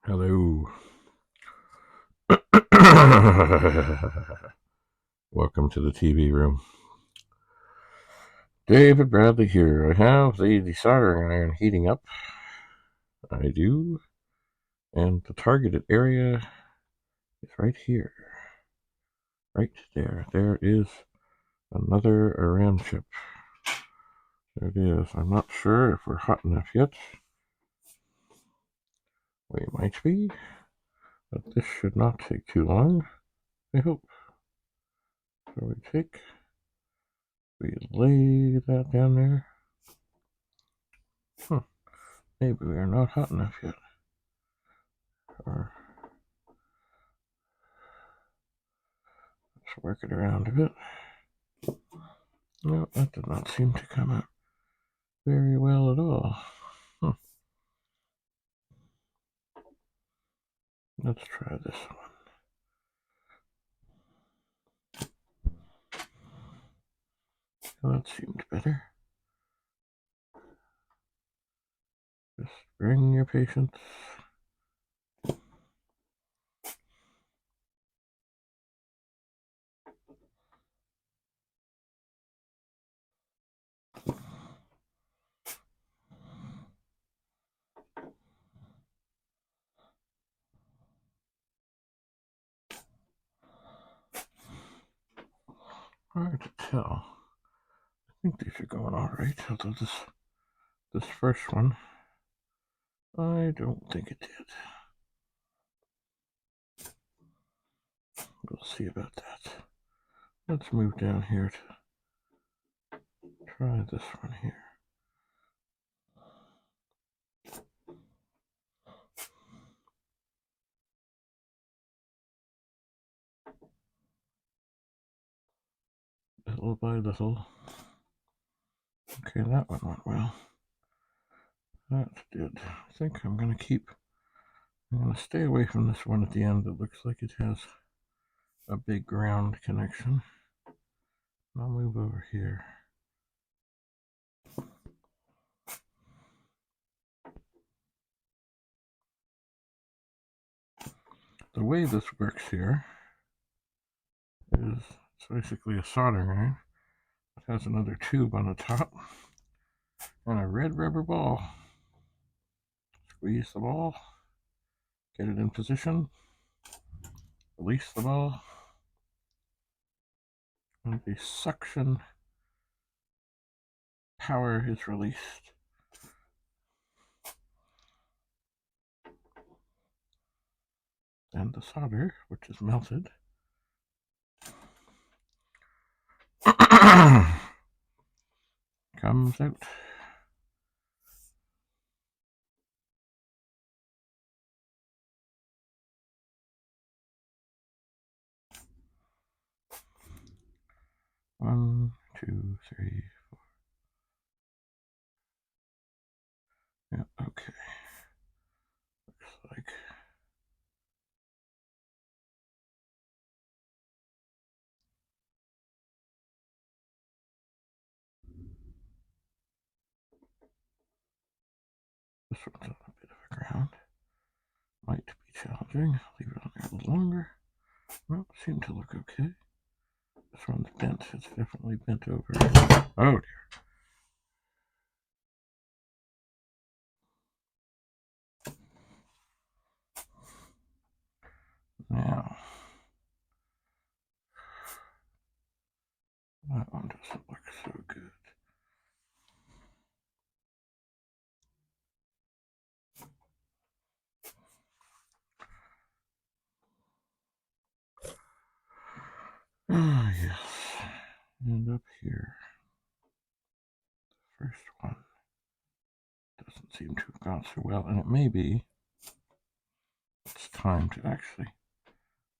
Hello. Welcome to the TV room. David Bradley here. I have the desoldering iron heating up. I do. And the targeted area is right here. Right there. There is another RAM chip. There it is. I'm not sure if we're hot enough yet. We might be. But this should not take too long, I hope. So we lay that down there. Maybe we are not hot enough yet. Or let's work it around a bit. No, that did not seem to come out very well at all. Let's try this one. Well, that seemed better. Just bring your patience. Hard to tell. I think these are going all right, although this first one, I don't think it did. We'll see about that. Let's move down here to try this one here. Little by little. Okay, that one went well. That's good. I think I'm going to stay away from this one at the end. It looks like it has a big ground connection. I'll move over here. The way this works here is it's basically a soldering iron. It has another tube on the top and a red rubber ball. Squeeze the ball, get it in position, release the ball, and the suction power is released. And the solder, which is melted, comes out. One, two, three, four. Yeah, okay. Looks like this one's on a bit of a ground. Might be challenging. Leave it on there a little longer. Well, seemed to look okay. This one's bent. It's definitely bent over. Oh dear. Now, that one doesn't look so good. Ah, yes. And up here, the first one doesn't seem to have gone so well, and it may be it's time to actually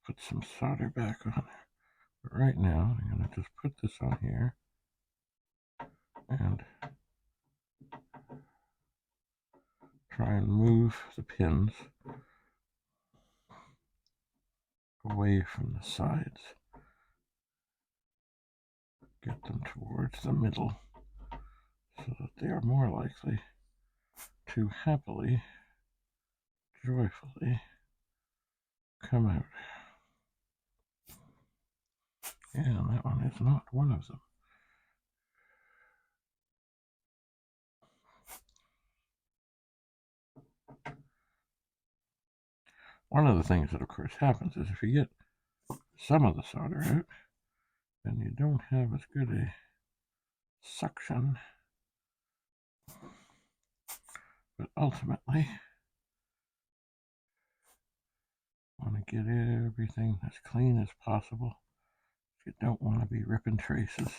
put some solder back on there. But right now, I'm going to just put this on here and try and move the pins away from the sides. Get them towards the middle so that they are more likely to happily joyfully come out. And that one is not one of them. One of the things that, of course, happens is if you get some of the solder out, then you don't have as good a suction. But ultimately, want to get everything as clean as possible. You don't want to be ripping traces.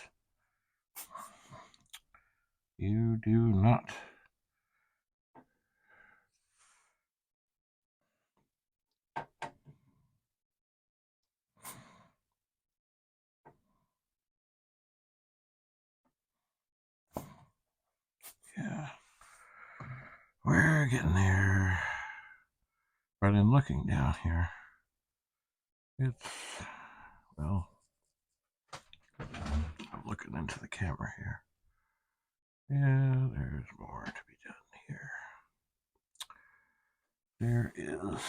You do not. Yeah, we're getting there. But in looking down here, it's, well, I'm looking into the camera here. Yeah, there's more to be done here. There is,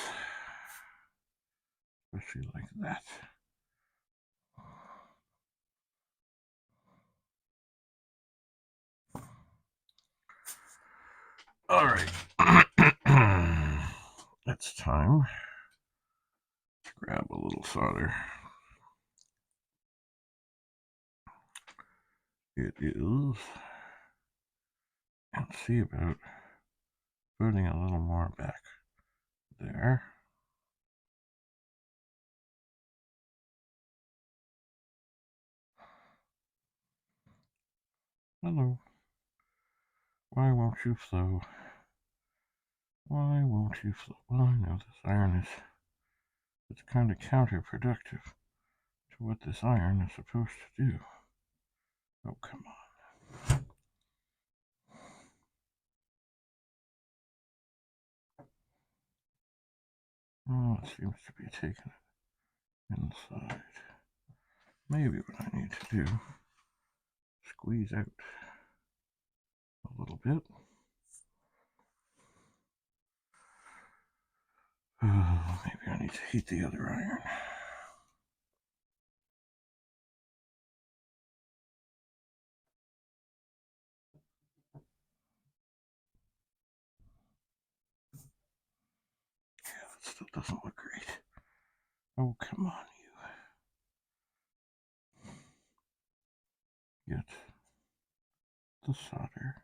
especially like that. All right, it's time to grab a little solder. It is, and see about putting a little more back there. Hello. Why won't you flow? Why won't you flow? Well, I know this iron is, it's kind of counterproductive to what this iron is supposed to do. Oh, come on. Oh, it seems to be taking it inside. Maybe what I need to do, squeeze out a little bit. Oh, maybe I need to heat the other iron. Yeah, that still doesn't look great. Oh, come on, you. Get the solder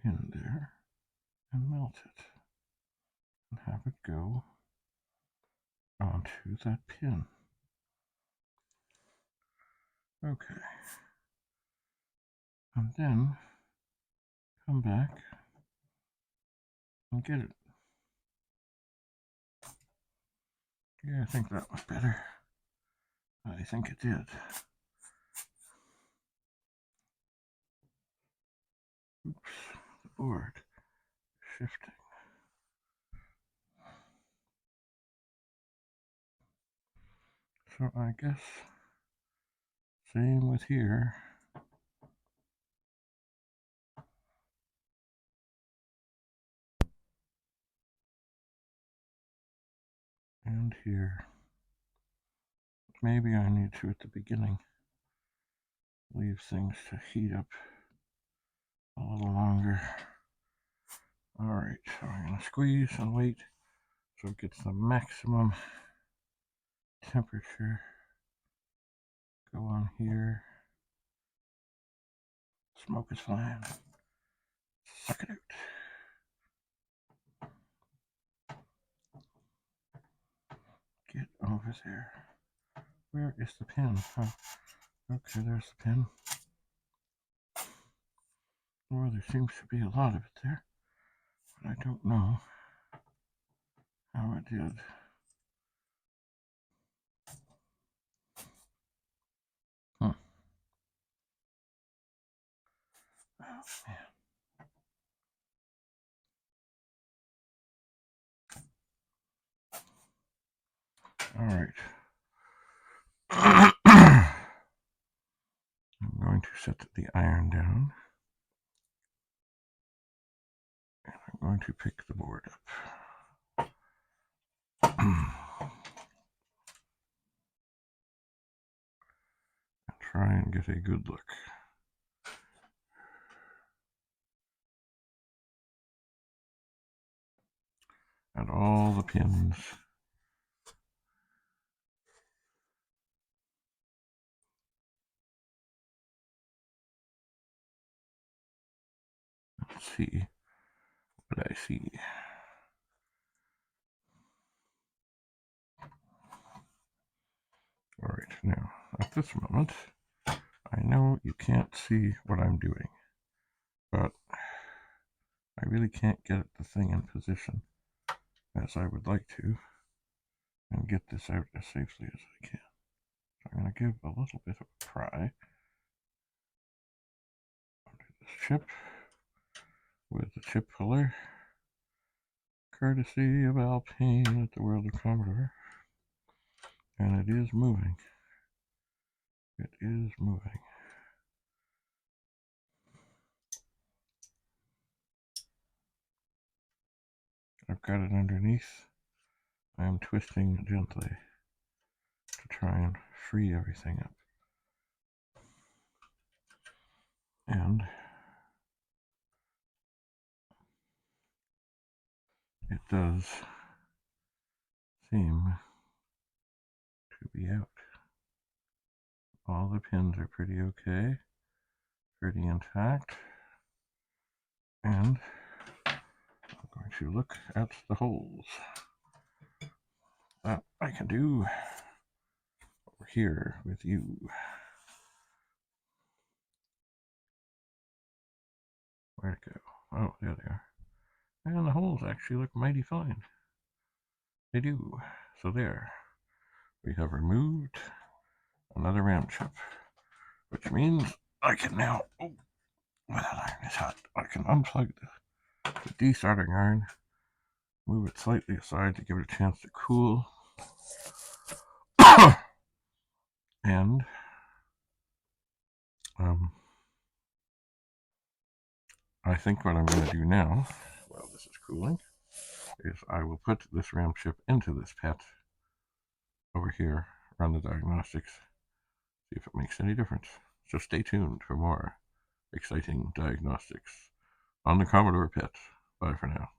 in there and melt it and have it go onto that pin. Okay. And then come back and get it. Yeah, I think that was better. I think it did. Oops, the board shifting. So I guess same with here. And here. Maybe I need to, at the beginning, leave things to heat up a little longer. Alright, so I'm going to squeeze and wait so it gets the maximum temperature. Go on here. Smoke is flying. Suck it out. Get over there. Where is the pin? Oh, okay, there's the pin. Well, there seems to be a lot of it there, but I don't know how it did. Oh, man. All right. I'm going to set the iron down. And I'm going to pick the board up. Try and get a good look at all the pins. Let's see what I see. All right, now at this moment, I know you can't see what I'm doing, but I really can't get the thing in position as I would like to and get this out as safely as I can. So I'm going to give a little bit of a pry onto this chip with the chip puller, courtesy of Alpine at the World of Commodore. And it is moving. It is moving. I've got it underneath. I am twisting gently to try and free everything up. And it does seem to be out. All the pins are pretty okay, pretty intact. And I'm going to look at the holes. That I can do over here with you. Where'd it go? Oh, there they are. And the holes actually look mighty fine. They do. So there. We have removed another RAM chip, which means I can now, oh, that iron is hot. I can unplug the de-soldering iron, move it slightly aside to give it a chance to cool, and I think what I'm going to do now, while this is cooling, is I will put this RAM chip into this PET over here, run the diagnostics, see if it makes any difference. So stay tuned for more exciting diagnostics on the Commodore PET. Bye for now.